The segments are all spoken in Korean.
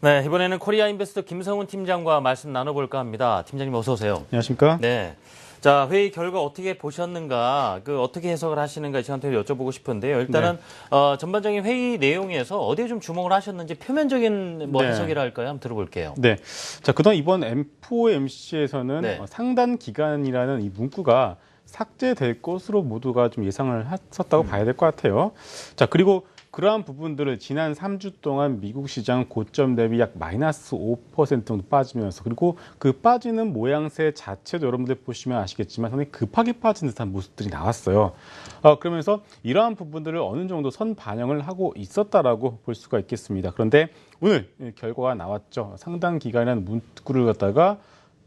네, 이번에는 코리아 인베스트 김성훈 팀장과 말씀 나눠볼까 합니다. 팀장님 어서 오세요. 안녕하십니까? 네. 자, 회의 결과 어떻게 보셨는가, 어떻게 해석을 하시는가 이 시간대에 여쭤보고 싶은데요. 일단은, 전반적인 회의 내용에서 어디에 좀 주목을 하셨는지 표면적인 해석이라 할까요? 한번 들어볼게요. 네. 자, 그동안 이번 M4MC에서는 상단 기간이라는 이 문구가 삭제될 것으로 모두가 좀 예상을 했었다고 봐야 될 것 같아요. 자, 그리고 그러한 부분들을 지난 3주 동안 미국 시장 고점 대비 약 마이너스 5% 정도 빠지면서, 그리고 그 빠지는 모양새 자체도 여러분들 보시면 아시겠지만 상당히 급하게 빠진 듯한 모습들이 나왔어요. 그러면서 이러한 부분들을 어느 정도 선 반영을 하고 있었다라고 볼 수가 있겠습니다. 그런데 오늘 결과가 나왔죠. 상당 기간이라는 문구를 갖다가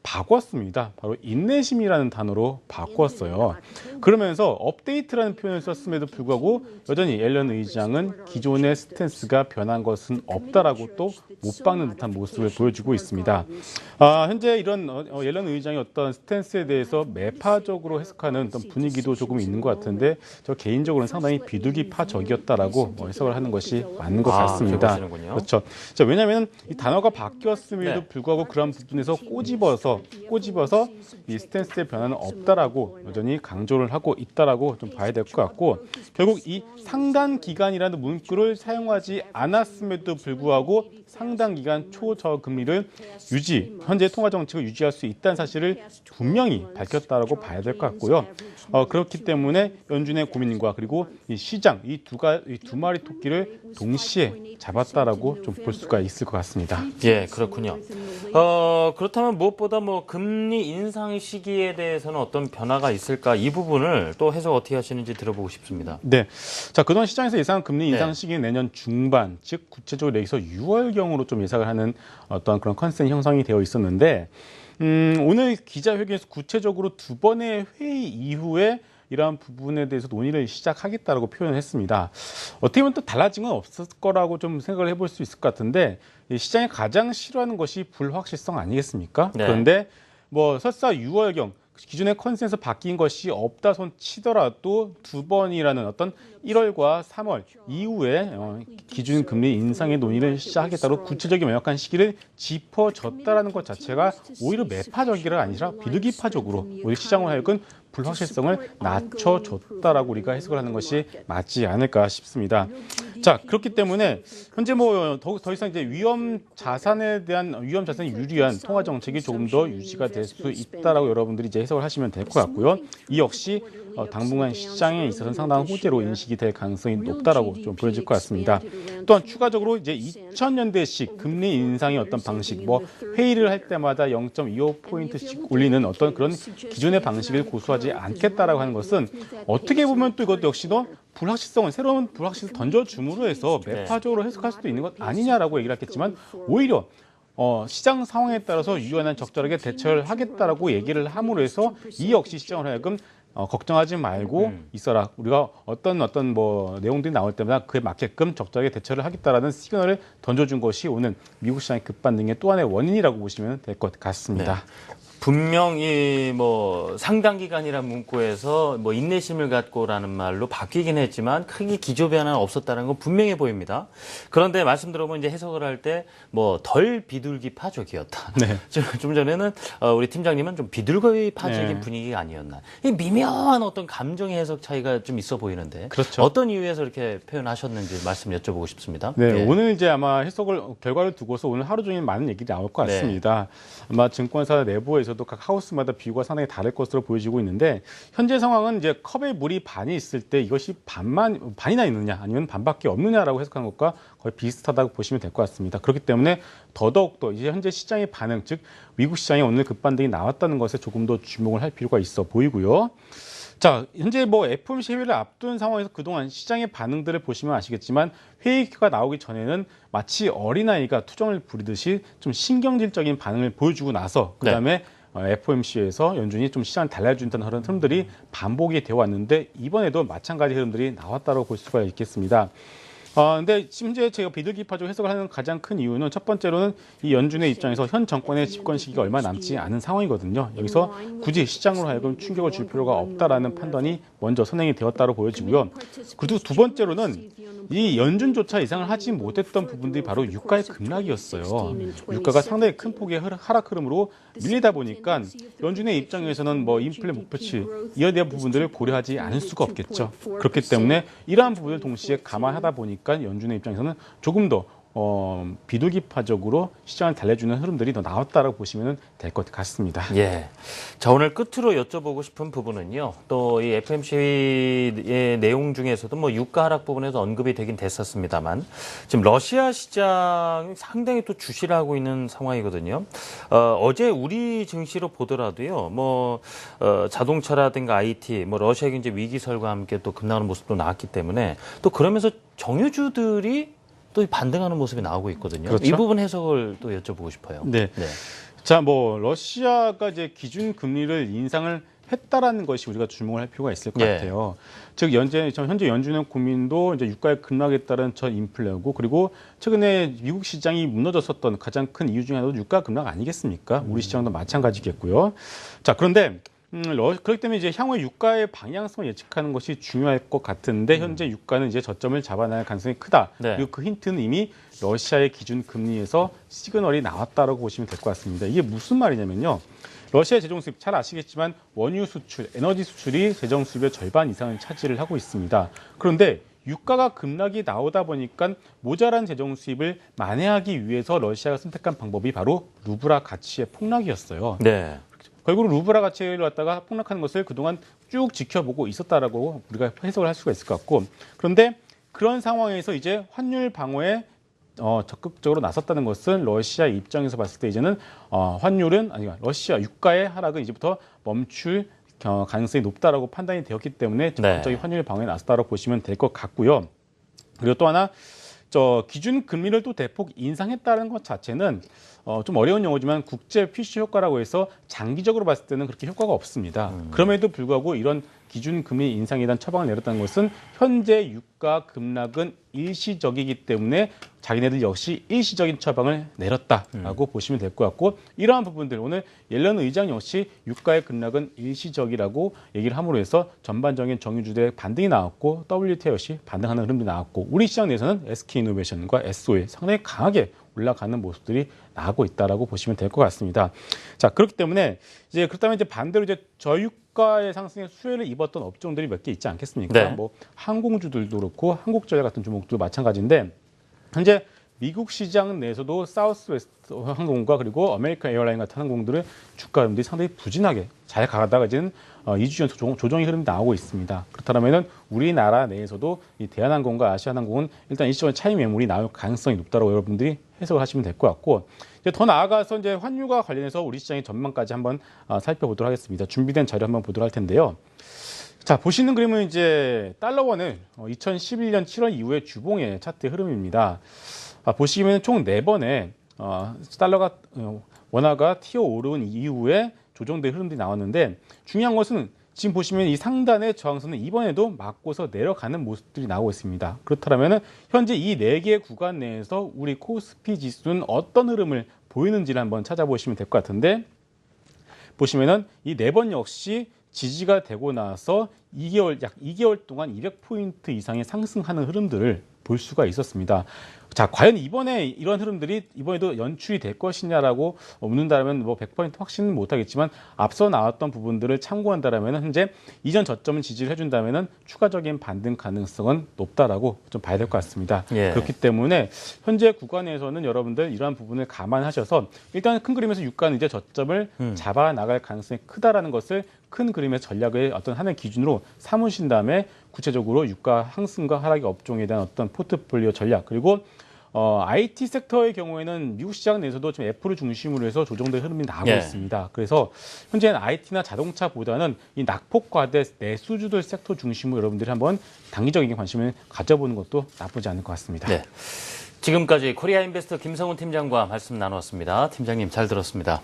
바꿨습니다. 바로 인내심이라는 단어로 바꿨어요. 그러면서 업데이트라는 표현을 썼음에도 불구하고 여전히 옐런 의장은 기존의 스탠스가 변한 것은 없다라고 또 못 박는 듯한 모습을 보여주고 있습니다. 현재 이런 옐런 의장의 어떤 스탠스에 대해서 매파적으로 해석하는 어떤 분위기도 조금 있는 것 같은데, 저 개인적으로는 상당히 비둘기파적이었다라고 해석을 하는 것이 맞는 것 같습니다. 그렇죠. 자, 왜냐하면 이 단어가 바뀌었음에도 불구하고 그런 부분에서 꼬집어서 이 스탠스의 변화는 없다라고 여전히 강조를 하고 있다라고 좀 봐야 될 것 같고, 결국 이 상단 기간이라는 문구를 사용하지 않았음에도 불구하고 상당 기간 초저금리를 현재 통화 정책을 유지할 수 있다는 사실을 분명히 밝혔다라고 봐야 될 것 같고요. 그렇기 때문에 연준의 고민과 그리고 이 시장 이 두 마리 토끼를 동시에 잡았다라고 좀 볼 수가 있을 것 같습니다. 예, 그렇군요. 그렇다면 무엇보다 금리 인상 시기에 대해서는 어떤 변화가 있을까, 이 부분을 또 해석 어떻게 하시는지 들어보고 싶습니다. 네. 자, 그동안 시장에서 예상한 금리 인상 시기는 내년 중반, 즉 구체적으로 여기서 6월경으로 좀 예상을 하는 어떤 그런 컨센 형성이 되어 있었는데, 오늘 기자회견에서 구체적으로 두 번의 회의 이후에 이러한 부분에 대해서 논의를 시작하겠다라고 표현을 했습니다. 어떻게 보면 또 달라진 건 없을 거라고 좀 생각을 해볼 수 있을 것 같은데, 시장이 가장 싫어하는 것이 불확실성 아니겠습니까? 네. 그런데 설사 6월경 기존의 컨센서스 바뀐 것이 없다 손 치더라도 두 번이라는 어떤 1월과 3월 이후에 기준 금리 인상의 논의를 시작하겠다고 구체적인 명확한 시기를 짚어줬다라는 것 자체가 오히려 매파적이라 아니라 비둘기파적으로 우리 시장을 하여금 불확실성을 낮춰줬다라고 우리가 해석을 하는 것이 맞지 않을까 싶습니다. 자, 그렇기 때문에 현재 더 이상 이제 위험 자산에 유리한 통화 정책이 조금 더 유지가 될 수 있다라고 여러분들이 이제 해석을 하시면 될 것 같고요. 이 역시 당분간 시장에 있어서는 상당한 호재로 인식이 될 가능성이 높다라고 좀 보여질 것 같습니다. 또한 추가적으로 이제 2000년대식 금리 인상의 어떤 방식, 회의를 할 때마다 0.25포인트씩 올리는 어떤 그런 기존의 방식을 고수하지 않겠다라고 하는 것은 어떻게 보면 또 이것도 역시도 새로운 불확실성을 던져줌으로 해서 매파적으로 해석할 수도 있는 것 아니냐라고 얘기를 했겠지만, 오히려 시장 상황에 따라서 유연한 적절하게 대처를 하겠다라고 얘기를 함으로 해서 이 역시 시장을 하여금 걱정하지 말고 있어라. 우리가 어떤 내용들이 나올 때마다 그에 맞게끔 적절하게 대처를 하겠다라는 시그널을 던져준 것이 오늘 미국 시장의 급반등의 또 하나의 원인이라고 보시면 될 것 같습니다. 네. 분명히 상당 기간이라는 문구에서 인내심을 갖고라는 말로 바뀌긴 했지만 크게 기조 변화는 없었다는 건 분명해 보입니다. 그런데 말씀 들어보면 이제 해석을 할 때 덜 비둘기파적이었다. 네. 좀 전에는 우리 팀장님은 좀 비둘기파적인 분위기가 아니었나. 이 미묘한 어떤 감정의 해석 차이가 좀 있어 보이는데, 그렇죠. 어떤 이유에서 이렇게 표현하셨는지 말씀 여쭤보고 싶습니다. 네, 오늘 이제 아마 결과를 두고서 오늘 하루 종일 많은 얘기가 나올 것 같습니다. 아마 증권사 내부에서도 각 하우스마다 비유가 상당히 다를 것으로 보여지고 있는데, 현재 상황은 이제 컵에 물이 반이 있을 때 이것이 반이나 있느냐 아니면 반밖에 없느냐라고 해석하는 것과 거의 비슷하다고 보시면 될 것 같습니다. 그렇기 때문에 더더욱더 이제 현재 시장의 반응, 즉 미국 시장에 오늘 급반등이 나왔다는 것에 조금 더 주목을 할 필요가 있어 보이고요. 자, 현재 FOMC 회의를 앞둔 상황에서 그동안 시장의 반응들을 보시면 아시겠지만, 회의가 나오기 전에는 마치 어린아이가 투정을 부리듯이 좀 신경질적인 반응을 보여주고 나서 그다음에 FOMC에서 연준이 좀 시장을 달래준다는 그런 흐름들이 반복이 되어 왔는데, 이번에도 마찬가지 흐름들이 나왔다고 볼 수가 있겠습니다. 근데 심지어 제가 비둘기파적 해석을 하는 가장 큰 이유는, 첫 번째로는 이 연준의 입장에서 현 정권의 집권 시기가 얼마 남지 않은 상황이거든요. 여기서 굳이 시장으로 하여금 충격을 줄 필요가 없다라는 판단이 먼저 선행이 되었다고 보여지고요. 그리고 두 번째로는 이 연준조차 예상을 하지 못했던 부분들이 바로 유가의 급락이었어요. 유가가 상당히 큰 폭의 하락 흐름으로 밀리다 보니까 연준의 입장에서는 뭐 인플레 목표치 이에 대한 부분들을 고려하지 않을 수가 없겠죠. 그렇기 때문에 이러한 부분을 동시에 감안하다 보니까 연준의 입장에서는 조금 더 비둘기파적으로 시장을 달래주는 흐름들이 더 나왔다라고 보시면 될 것 같습니다. 예. 자, 오늘 끝으로 여쭤보고 싶은 부분은요. 또 이 FMC의 내용 중에서도 뭐 유가 하락 부분에서 언급이 되긴 됐었습니다만 지금 러시아 시장이 상당히 또 주시를 하고 있는 상황이거든요. 어제 우리 증시로 보더라도요. 자동차라든가 IT, 러시아 경제 위기설과 함께 또 급락하는 모습도 나왔기 때문에 또 그러면서 정유주들이 또 반등하는 모습이 나오고 있거든요. 그렇죠? 이 부분 해석을 또 여쭤보고 싶어요. 네. 자, 러시아가 이제 기준 금리를 인상을 했다라는 것이 우리가 주목을 할 필요가 있을 것 같아요. 즉, 현재 연준의 고민도 이제 유가의 급락에 따른 전 인플레고, 그리고 최근에 미국 시장이 무너졌었던 가장 큰 이유 중에 하나도 유가 급락 아니겠습니까? 우리 시장도 마찬가지겠고요. 자, 그런데 그렇기 때문에 이제 향후 유가의 방향성을 예측하는 것이 중요할 것 같은데 현재 유가는 이제 저점을 잡아낼 가능성이 크다. 네. 그리고 그 힌트는 이미 러시아의 기준 금리에서 시그널이 나왔다라고 보시면 될 것 같습니다. 이게 무슨 말이냐면요. 러시아의 재정 수입 잘 아시겠지만 원유 수출, 에너지 수출이 재정 수입의 절반 이상을 차지를 하고 있습니다. 그런데 유가가 급락이 나오다 보니까 모자란 재정 수입을 만회하기 위해서 러시아가 선택한 방법이 바로 루블화 가치의 폭락이었어요. 네. 결국 루블화 가치를 갖다가 폭락하는 것을 그동안 쭉 지켜보고 있었다라고 우리가 해석을 할 수가 있을 것 같고, 그런데 그런 상황에서 이제 환율 방어에 적극적으로 나섰다는 것은 러시아 입장에서 봤을 때 이제는 러시아 유가의 하락은 이제부터 멈출 가능성이 높다라고 판단이 되었기 때문에 적극적인 환율 방어에 나섰다라고 보시면 될 것 같고요. 그리고 또 하나 기준 금리를 또 대폭 인상했다는 것 자체는 좀 어려운 용어지만 국제 푸시 효과라고 해서 장기적으로 봤을 때는 그렇게 효과가 없습니다. 그럼에도 불구하고 이런 기준 금리 인상에 대한 처방을 내렸다는 것은 현재 유가 급락은 일시적이기 때문에 자기네들 역시 일시적인 처방을 내렸다라고 보시면 될 것 같고, 이러한 부분들 오늘 옐런 의장 역시 유가의 급락은 일시적이라고 얘기를 함으로 해서 전반적인 정유주들의 반등이 나왔고 WTI 역시 반등하는 흐름도 나왔고, 우리 시장 내에서는 SK이노베이션과 SOE 상당히 강하게 올라가는 모습들이 나오고 있다라고 보시면 될 것 같습니다. 자, 그렇기 때문에 그렇다면 반대로 저유가의 상승에 수혜를 입었던 업종들이 몇 개 있지 않겠습니까? 네. 항공주들도 그렇고 한국전략 같은 종목도 마찬가지인데, 현재 미국 시장 내에서도 사우스웨스트 항공과 그리고 아메리칸 에어라인 같은 항공들의 주가 흐름들이 상당히 부진하게 잘 가다가 이제는 2주 연속 조정의 흐름이 나오고 있습니다. 그렇다면 우리나라 내에서도 이 대한항공과 아시아나항공은 일단 일시적인 차익 매물이 나올 가능성이 높다고 여러분들이 해석을 하시면 될 것 같고, 더 나아가서 환율과 관련해서 우리 시장의 전망까지 한번 살펴보도록 하겠습니다. 준비된 자료 한번 보도록 할 텐데요. 자, 보시는 그림은 달러원을 2011년 7월 이후의 주봉의 차트 흐름입니다. 보시면 총 4번의 달러가 원화가 튀어 오른 이후에 조정된 흐름들이 나왔는데, 중요한 것은 지금 보시면 이 상단의 저항선은 이번에도 맞고서 내려가는 모습들이 나오고 있습니다. 그렇다면 현재 이 4개의 구간 내에서 우리 코스피 지수는 어떤 흐름을 보이는지를 한번 찾아보시면 될 것 같은데, 보시면은 이 4번 역시 지지가 되고 나서 약 2개월 동안 200포인트 이상의 상승하는 흐름들을 볼 수가 있었습니다. 자, 과연 이번에 이런 흐름들이 이번에도 연출이 될 것이냐라고 묻는다면 100% 확신은 못하겠지만 앞서 나왔던 부분들을 참고한다면 현재 이전 저점을 지지를 해준다면 추가적인 반등 가능성은 높다라고 좀 봐야 될 것 같습니다. 그렇기 때문에 현재 구간에서는 여러분들 이러한 부분을 감안하셔서 일단 큰 그림에서 유가는 이제 저점을 잡아 나갈 가능성이 크다라는 것을 큰 그림의 전략의 어떤 하나의 기준으로 삼으신 다음에 구체적으로 유가 상승과 하락의 업종에 대한 어떤 포트폴리오 전략, 그리고 IT 섹터의 경우에는 미국 시장 내에서도 지금 애플을 중심으로 해서 조정된 흐름이 나오고 있습니다. 그래서 현재는 IT나 자동차보다는 이 낙폭과대 내수주들 섹터 중심으로 여러분들이 한번 단기적인 관심을 가져보는 것도 나쁘지 않을 것 같습니다. 네. 지금까지 코리아 인베스터 김성훈 팀장과 말씀 나누었습니다. 팀장님 잘 들었습니다.